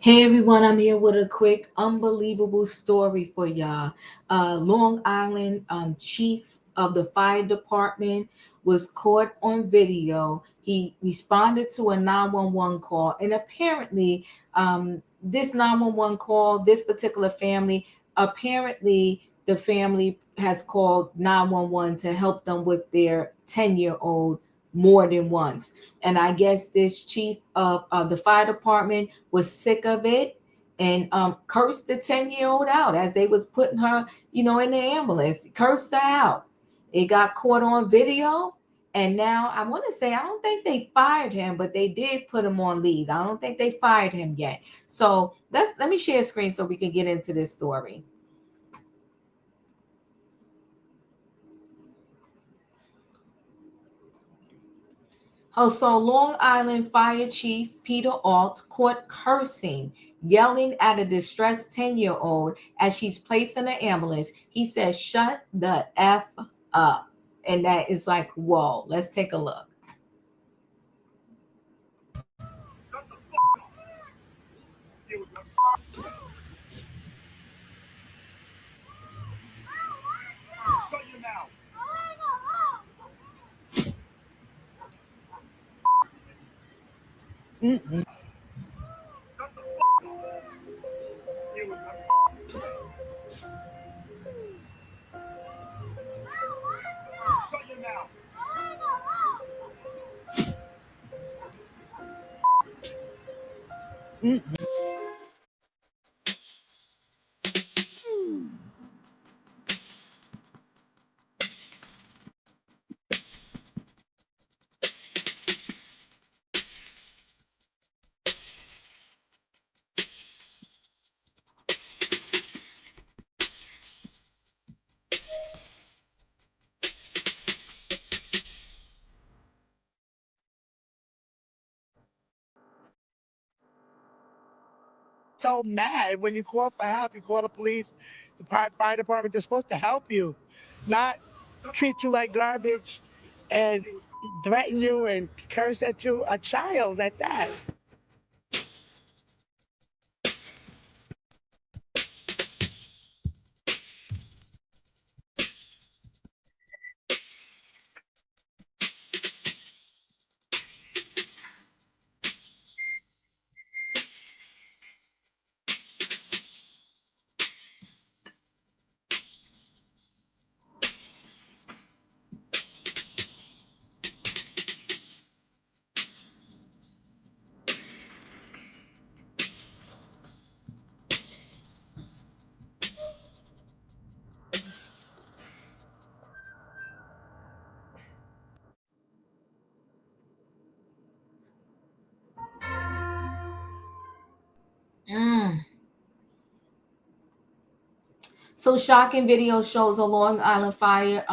Hey everyone, I'm here with a quick, unbelievable story for y'all. Long Island chief of the fire department was caught on video. He responded to a 911 call, and apparently, this 911 call, this particular family, apparently, the family has called 911 to help them with their 10-year-old more than once. And I guess this chief of the fire department was sick of it and cursed the 10-year-old out as they was putting her, in the ambulance, cursed her out. It got caught on video. And now I want to say, I don't think they fired him, but they did put him on leave. I don't think they fired him yet. So let me share a screen so we can get into this story. Oh, so Long Island Fire Chief Peter Alt caught cursing, yelling at a distressed 10-year-old as she's placed in an ambulance. He says, "Shut the F up." And that is like, whoa, let's take a look. Mm-mm. Mm-mm. So mad when you call for help, you call the police, the fire department. They're supposed to help you, not treat you like garbage and threaten you and curse at you. A child at that. Mm. So shocking video shows a Long Island fire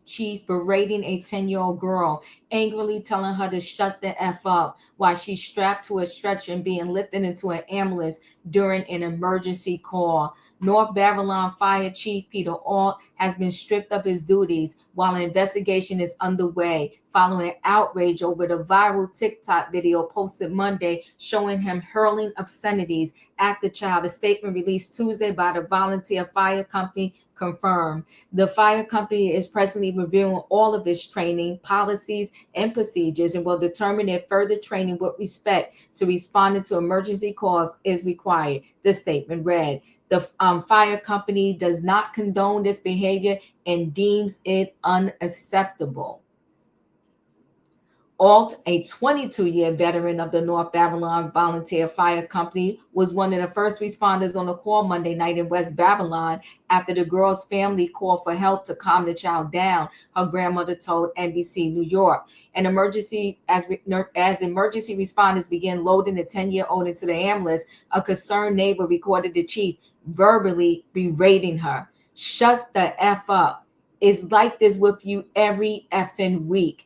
chief berating a 10-year-old girl, angrily telling her to shut the F up while she's strapped to a stretcher and being lifted into an ambulance during an emergency call. North Babylon Fire Chief Peter Alt has been stripped of his duties while an investigation is underway following outrage over the viral TikTok video posted Monday showing him hurling obscenities at the child. A statement released Tuesday by the Volunteer Fire Company confirmed. The fire company is presently reviewing all of its training, policies, and procedures and will determine if further training with respect to responding to emergency calls is required. The statement read. The fire company does not condone this behavior and deems it unacceptable. Alt, a 22-year veteran of the North Babylon Volunteer Fire Company, was one of the first responders on the call Monday night in West Babylon after the girl's family called for help to calm the child down, her grandmother told NBC New York. An emergency as emergency responders began loading the 10-year-old into the ambulance, a concerned neighbor recorded the chief verbally berating her. "Shut the F up. It's like this with you every effing week."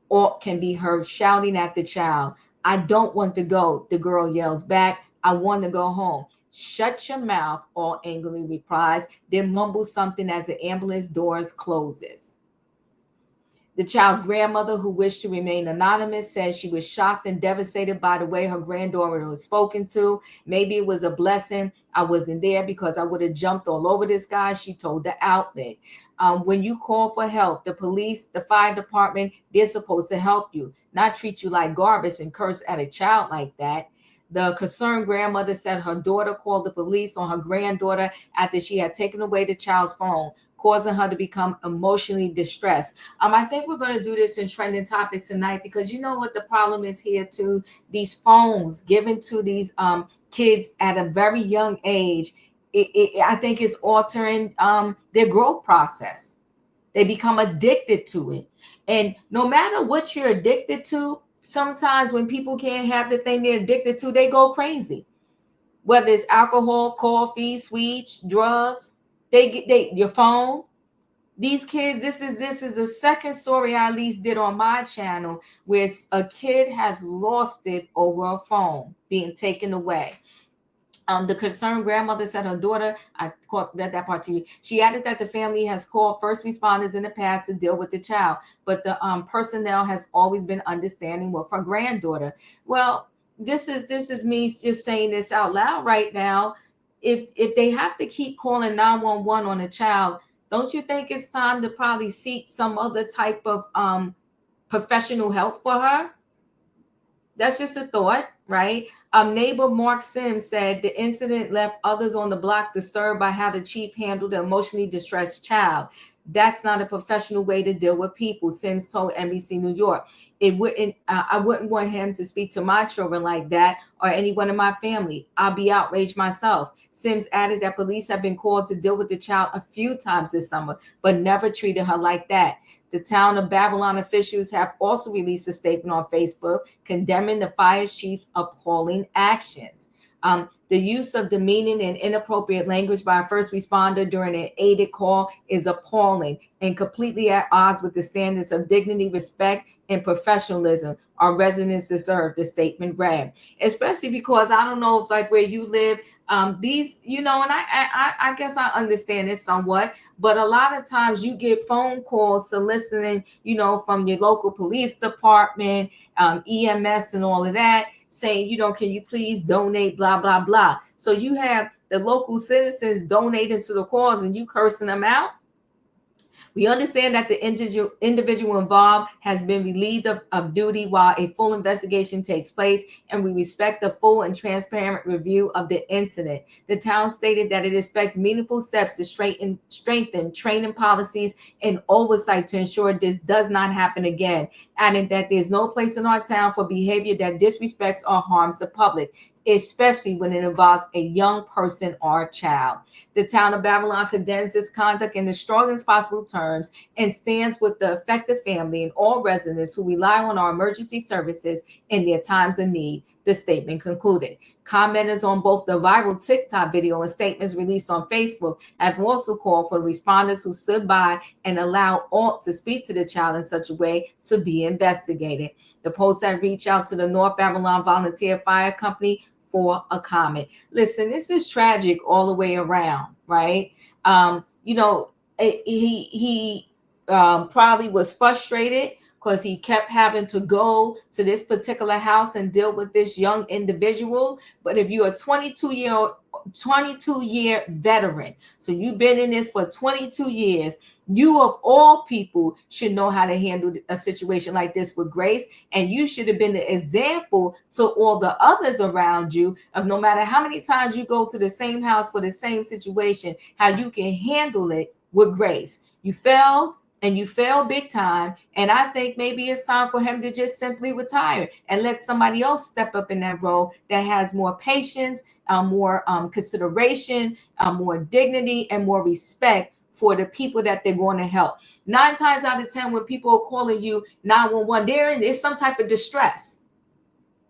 Or can be heard shouting at the child. "I don't want to go," the girl yells back. "I want to go home." "Shut your mouth," All angrily replies, then mumbles something as the ambulance doors closes. The child's grandmother, who wished to remain anonymous, says she was shocked and devastated by the way her granddaughter was spoken to. Maybe it was a blessing I wasn't there because I would have jumped all over this guy, she told the outlet. When you call for help, the police, the fire department, they're supposed to help you, not treat you like garbage and curse at a child like that. The concerned grandmother said her daughter called the police on her granddaughter after she had taken away the child's phone, causing her to become emotionally distressed. I think we're going to do this in trending topics tonight because you know what the problem is here too. These phones given to these kids at a very young age, I think it's altering their growth process. They become addicted to it. And no matter what you're addicted to, sometimes when people can't have the thing they're addicted to, they go crazy. Whether it's alcohol, coffee, sweets, drugs, they your phone. These kids, this is a second story I at least did on my channel where a kid has lost it over a phone being taken away. The concerned grandmother said her daughter, I read that part to you. She added that the family has called first responders in the past to deal with the child, but the personnel has always been understanding with her granddaughter. Well, this is me just saying this out loud right now. If they have to keep calling 911 on a child, don't you think it's time to probably seek some other type of professional help for her? That's just a thought, right? Neighbor Mark Sims said the incident left others on the block disturbed by how the chief handled the emotionally distressed child. That's not a professional way to deal with people, Sims told NBC New York. I wouldn't want him to speak to my children like that or anyone in my family. I'll be outraged myself. Sims added that police have been called to deal with the child a few times this summer, but never treated her like that. The town of Babylon officials have also released a statement on Facebook condemning the fire chief's appalling actions. The use of demeaning and inappropriate language by a first responder during an aided call is appalling and completely at odds with the standards of dignity, respect, and professionalism our residents deserve, the statement read. Especially because I don't know if like where you live, these, and I guess I understand this somewhat, but a lot of times you get phone calls soliciting, from your local police department, EMS and all of that, saying, can you please donate, blah, blah, blah. So you have the local citizens donating to the cause and you cursing them out. We understand that the individual involved has been relieved of duty while a full investigation takes place, and we respect the full and transparent review of the incident. The town stated that it expects meaningful steps to strengthen training policies and oversight to ensure this does not happen again, adding that there's no place in our town for behavior that disrespects or harms the public, especially when it involves a young person or child. The town of Babylon condemns this conduct in the strongest possible terms and stands with the affected family and all residents who rely on our emergency services in their times of need, the statement concluded. Commenters on both the viral TikTok video and statements released on Facebook have also called for responders who stood by and allowed Alt to speak to the child in such a way to be investigated. The post had reached out to the North Babylon Volunteer Fire Company for a comment. Listen, this is tragic all the way around, right? He probably was frustrated because he kept having to go to this particular house and deal with this young individual. But if you're a 22-year veteran, so you've been in this for 22 years, you of all people should know how to handle a situation like this with grace. And you should have been the example to all the others around you of no matter how many times you go to the same house for the same situation, how you can handle it with grace. You failed, and you failed big time. And I think maybe it's time for him to just simply retire and let somebody else step up in that role that has more patience, more consideration, more dignity, and more respect for the people that they're going to help. 9 times out of 10, when people are calling you 911, it's some type of distress.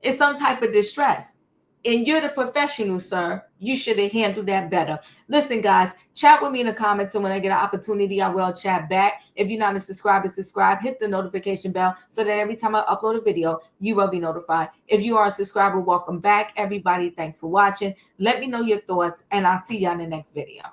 It's some type of distress. And you're the professional, sir. You should have handled that better. Listen, guys, chat with me in the comments, and when I get an opportunity, I will chat back. If you're not a subscriber, subscribe. Hit the notification bell so that every time I upload a video, you will be notified. If you are a subscriber, welcome back, everybody. Thanks for watching. Let me know your thoughts, and I'll see you on the next video.